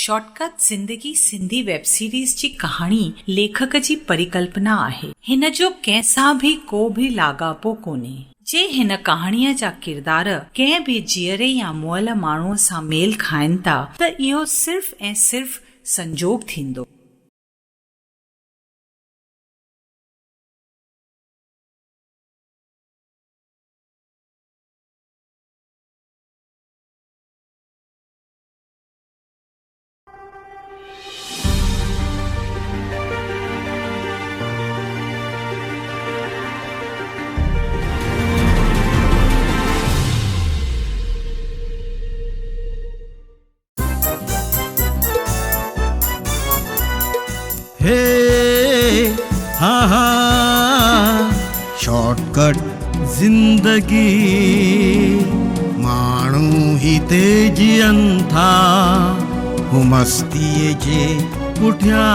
Shortcut ज़िंदगी Sindhi web series जी कहाणी लेखक जी परिकल्पना आहे। हिन जो कंहिंसां भी को भी लाॻापो कोन्हे। जे हिन कहाणीअ जा किरदार कंहिं भी जीअरे या मुअल माण्हूअ सां मेल खाइनि था त इहो सिर्फ़ ऐं सिर्फ़ संजोग थींदो। हे हाँ हाँ शॉर्टकट जिंदगी माण्हू ही तेजियनि था हू मस्तीअ जे पुठियां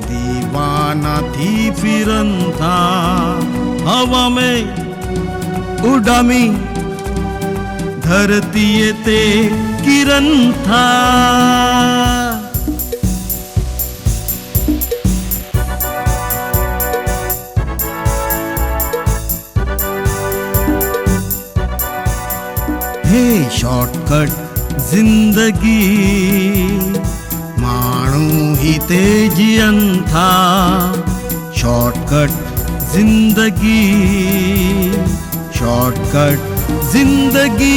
दीवाना थी फिरनि था हवा में उॾामी धरतीअ ते किरनि था। शॉर्टकट जिंदगी माण्हू ही तेजियनि था शॉर्टकट जिंदगी शॉर्टकट जिंदगी।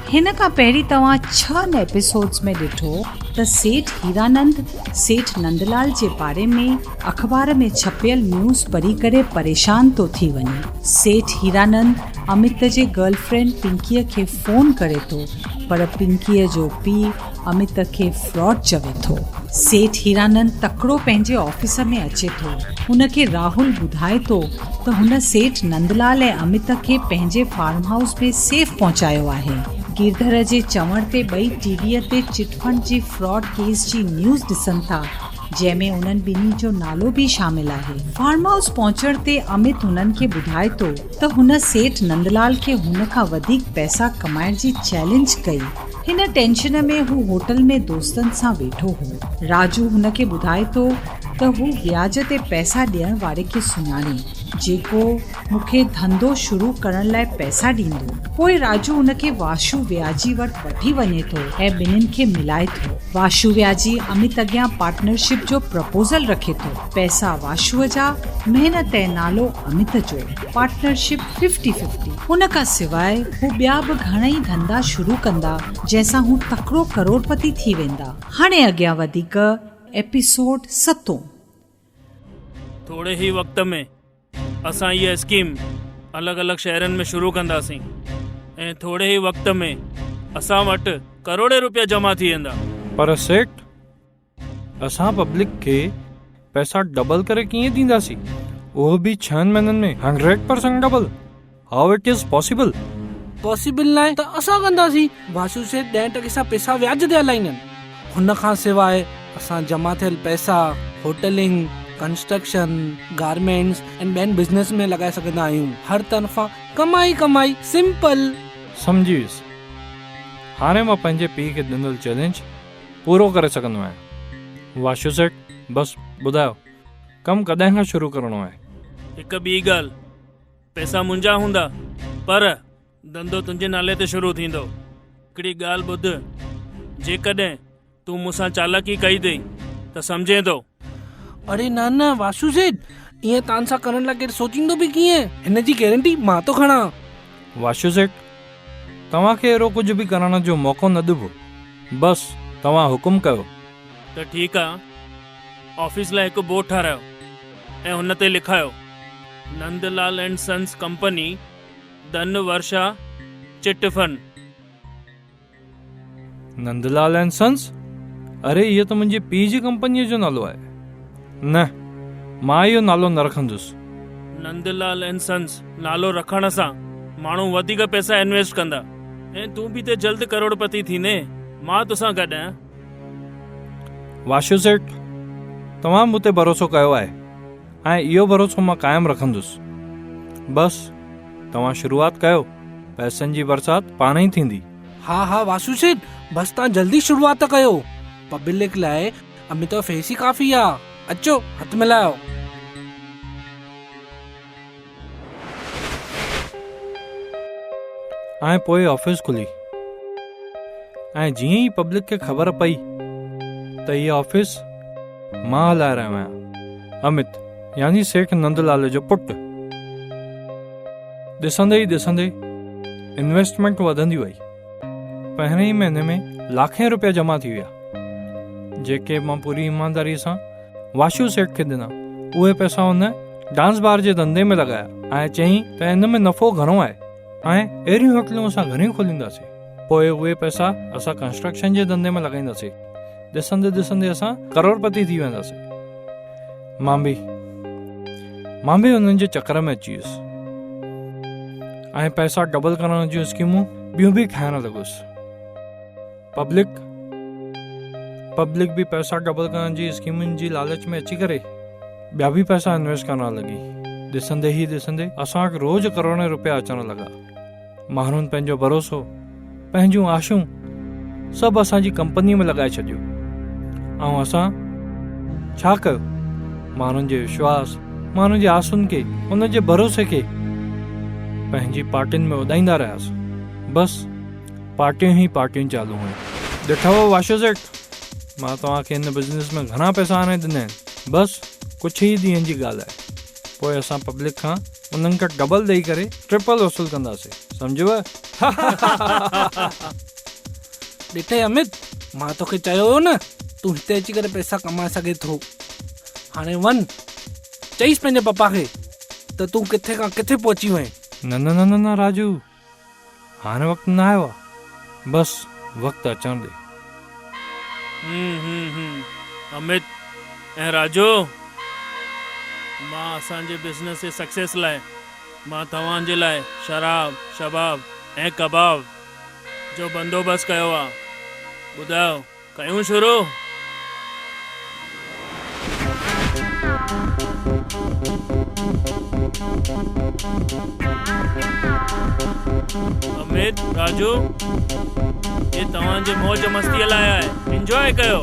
हिन खां पहिरीं तव्हां 6 एपिसोड्स में ॾिठो त सेठ हीरानंद सेठ नंदलाल जे बारे में अख़बार में छपियल न्यूज़ पढ़ी करे परेशान तो थी वञे। सेठ हीरानंद अमित जे गर्लफ्रेंड पिंकीअ खे फ़ोन करे थो पर पिंकीअ जो पीउ अमित खे फ्रॉड चवे थो। सेठ हीरानंद तकिड़ो पंहिंजे ऑफिस में अचे थो। हुनखे राहुल ॿुधाए थो त हुन सेठ नंदलाल ऐं अमित खे पंहिंजे फार्म हाउस में सेफ पहुचायो आहे। गिरधर जे चवण ते ॿई टीवीअ ते चिटफंड जी फ्रॉड केस जी न्यूज़ ॾिसनि था जंहिंमें उन्हनि ॿिन्ही जो नालो भी शामिल आहे। फार्म हाउस पहुचण ते अमित हुननि खे ॿुधाए थो त हुन सेठ नंदलाल खे हुन खां वधीक पैसा कमाइण जी चैलेंज कई। हिन टेंशन में हू होटल में दोस्तनि सां वेठो हो। राजू हुनखे ॿुधाए थो त हू व्याज ते पैसा ॾियण वारे खे सुञाणे जेको मूंखे धंधो शुरू करण लाइ पैसा ॾींदो। पोइ राजू हुनखे वाशू व्याजी वटि वठी वञे थो ऐं ॿिन्हिनि खे मिलाए थो। वाशू व्याजी अमित अॻियां पार्टनरशिप जो प्रपोजल रखे थो। पैसा वाशूअ जा, महिनत ऐं नालो अमित जो। पार्टनरशिप 50-50। हुन खां सवाइ हू ॿिया बि घणेई धंधा शुरू कंदा जंहिंसां हू तकिड़ो करोड़पति थी वेंदा। हाणे अॻियां वधीक एपिसोड 7। थोड़े ही वक्त में असां ये स्कीम अलग अलग शहरनि में शुरू कंदासीं ऐं थोड़े ही वक्त में असां वटि करोड़े रुपया जमा थी वेंदा। पर सेठ असां पब्लिक खे पैसा डबल करे कीअं ॾींदासीं, उहो बि 6 महीननि में 100% double? How it is possible? Possible न आहे त असां कंदासीं। वासु से 10% सां पैसा व्याज ते हलाईंदा। हुन खां सवाइ असां जमा थियल पैसा होटलिंग, कंस्ट्रक्शन, गारमेंट्स एंड ॿियनि बिजनेस में लॻाए सघंदा आहियूं। हर तरफ़ां कमाई कमाई, सिंपल। समझी वियुसि। हाणे मां पंहिंजे पीउ खे ॾिनल चैलेंज पूरो करे सघंदो आहियां। वाशू सेठ बसि ॿुधायो कमु कॾहिं खां शुरू करिणो आहे? हिकु ॿी ॻाल्हि, पैसा मुंहिंजा हूंदा पर धंधो तुंहिंजे नाले ते शुरू थींदो। हिकिड़ी ॻाल्हि ॿुध, जेकॾहिं तूं मूंसां चालाकी कई अथई त सम्झे थो। अरे न वासु सेठ, ईअं तान सां करण लाइ केरु सोचींदो बि कीअं? हिन जी गारंटी मां तो खणा। वाशू सेठ तव्हांखे अहिड़ो कुझु बि करण जो मौक़ो न ॾिबो। बसि तव्हां हुकुम कयो। त ठीकु आहे, ऑफिस लाइ हिकु बोर्ड ठारायो ऐं हुन ते लिखायो Nandlal and sons company Dhan Varsha chit fund. Nandlal and sons? अरे इहो त मुंहिंजे पीउ जी कंपनीअ जो नालो आहे। न, मां इहो नालो न रखंदुसि। नंदलाल एंड सन्स नालो रखण सां माण्हू वधीक पैसा इन्वेस्ट कंदा ऐं तूं बि त जल्द करोड़पति थींदे। मां तोसां गॾु आहियां। वाशू सेठ तव्हां मूं ते भरोसो कयो आहे ऐं इहो भरोसो मां क़ाइमु रखंदुसि। बसि तव्हां शुरूआत कयो, पैसनि जी बरसाति पाण ई थींदी। हा वासु सेठ, बस तव्हां जल्दी शुरूआत कयो। पब्लिक लाइ अमिताभ फेस ही काफ़ी आहे। अचो हथ मिलायो। ऐं पोइ ऑफिस खुली ऐं जीअं ई पब्लिक खे ख़बर पई त इहा ऑफिस मां हलाए रहियो आहियां, अमित यानी सेठ नंदलाल जो पुटु, ॾिसंदे ई ॾिसंदे इन्वेस्टमेंट वधंदी वई। पहिरें ई महीने में लाखें रुपया जमा थी विया, जेके मां पूरी ईमानदारी सां वाशू सेठ खे ॾिना। उहे पैसा हुन डांस बार जे धंधे में लॻाया ऐं चयईं त हिन में नफ़ो घणो आहे ऐं अहिड़ियूं होटलूं असां घणियूं खोलींदासीं। पोइ उहे पैसा असां कंस्ट्रक्शन जे धंधे में लॻाईंदासीं। ॾिसंदे ॾिसंदे असां करोड़पति थी वेंदासीं। मां बि हुननि जे चक्कर में अची वियुसि ऐं पैसा डबल करण जूं स्कीमूं ॿियूं बि खाइण लॻुसि। पब्लिक बि पैसा डबल करण जी स्कीमुनि जी लालच में अची करे ॿिया बि पैसा इन्वेस्ट करण लॻी। ॾिसंदे ई ॾिसंदे असांखे रोज़ करोड़े रुपया अचण लॻा। माण्हुनि पंहिंजो भरोसो, पंहिंजूं आशूं सभु असांजी कंपनीअ में लॻाए छॾियो। ऐं असां छा कयो? माण्हुनि जे विश्वास, माण्हुनि जे आसुनि खे, उन जे भरोसे खे पंहिंजी पार्टियुनि में उॾाईंदा रहियासीं। बसि पार्टियूं ई पार्टियूं चालू हुयूं। ॾिठो वाशू सेठ, मां तव्हांखे हिन बिज़नेस में घणा पैसा आणे ॾिना आहिनि। बसि कुझु ई ॾींहंनि जी ॻाल्हि आहे। पोइ असां पब्लिक खां उन्हनि खे डबल ॾेई करे ट्रिपल वसूल कंदासीं, सम्झव? ॾिठे अमित, मां तोखे चयो हो न तूं हिते अची करे पैसा कमाए सघे थो। हाणे वञ, चईसि पंहिंजे पप्पा खे त तूं किथे खां किथे पहुची वएं। न राजू, हाणे वक़्तु न आयो आहे, बसि वक़्तु अचण ॾे। अमित ऐं राजू, मां असांजे बिज़नेस जे सक्सेस लाइ मां तव्हांजे लाइ शराब, शबाब ऐं कबाब जो बंदोबस्तु कयो आहे। ॿुधायो, कयूं शुरू? अमित, राजू, ये तव्हांजे मौज मस्तीअ लाइ आहे, एंजॉय कयो।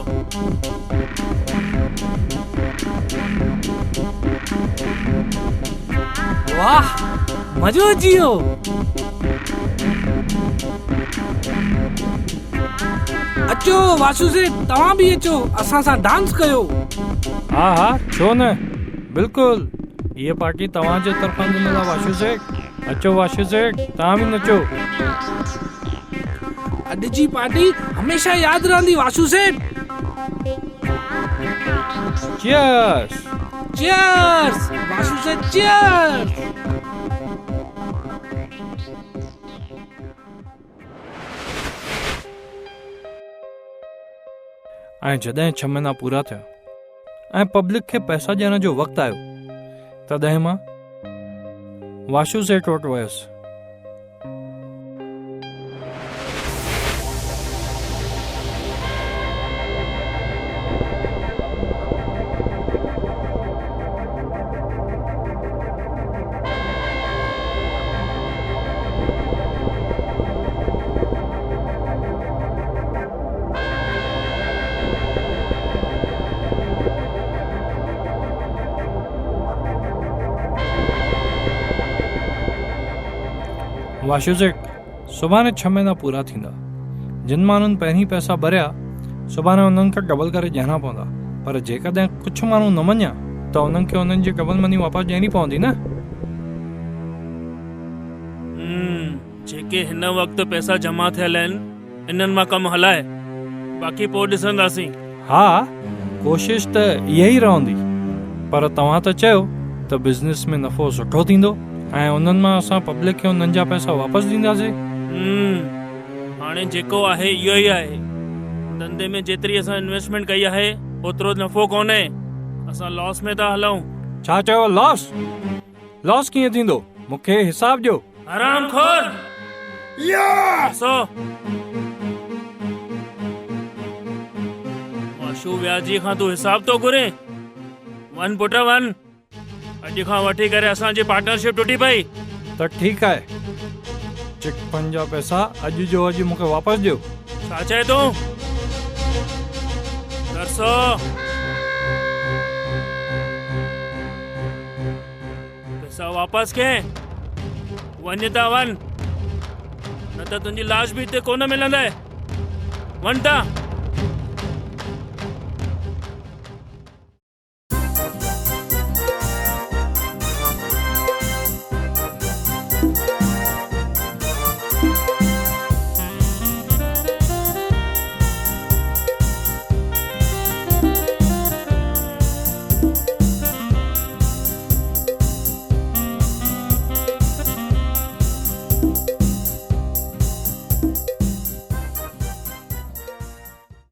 वाह, मज़ो अची वियो। अचो वासु सेठ, तव्हां बि अचो, असां सां डांस कयो। हा छो न, बिल्कुलु। ये पार्टी तव्हांजे तरफ़ां ॾिनल आहे वाशू सेठ। अचो वाशू सेठ, तव्हां बि नचो। अॼु जी पार्टी हमेशह यादि रहंदी वाशू सेठ। चीयर्स चीयर्स वाशू सेठ, चीयर्स। ऐं जॾहिं 6 महीना पूरा थिया ऐं पब्लिक खे पैसा ॾियण जो वक़्तु आयो, तॾहिं मां वाशू सेठ वटि वियुसि। वाशू सेठ, सुभाणे 6 महीना पूरा थींदा। जिन माण्हुनि पहिरीं पैसा भरिया, सुभाणे उन्हनि खे डबल करे ॾियणा पवंदा। पर जेकॾहिं कुझु माण्हू न मञिया त उन्हनि खे उन्हनि जी डबल मनी वापसि ॾियणी पवंदी न। जेके हिन वक़्तु पैसा जमा थियल आहिनि, इन्हनि मां कमु हलाए, बाक़ी पोइ ॾिसंदासीं। हा, कोशिश त इहा ई रहंदी। पर तव्हां त चयो त बिज़नेस में नफ़ो सुठो थींदो ऐं उन्हनि मां असां पब्लिक खे उन्हनि जा पैसा वापसि ॾींदासीं। हाणे जेको आहे इहो ई आहे। धंधे में जेतिरी असां इन्वेस्टमेंट कई आहे, ओतिरो नफ़ो कोन्हे। असां लॉस में था हलूं। छा चयो? लॉस कीअं थींदो? मूंखे हिसाब ॾियो। हरामखोर! वाशू व्याजी खां तूं हिसाब तो घुरे? वन पुट वन। अॼु खां वठी करे असांजी पार्टनरशिप टुटी पई। त ठीकु आहे, चिट फंड जा पैसा अॼु जो अॼु मूंखे वापसि ॾियो। छा चए तूं? दरसो पैसा वापसि के वञ था वञ, न त तुंहिंजी लाश बि हिते कोन मिलंदे। वञ था।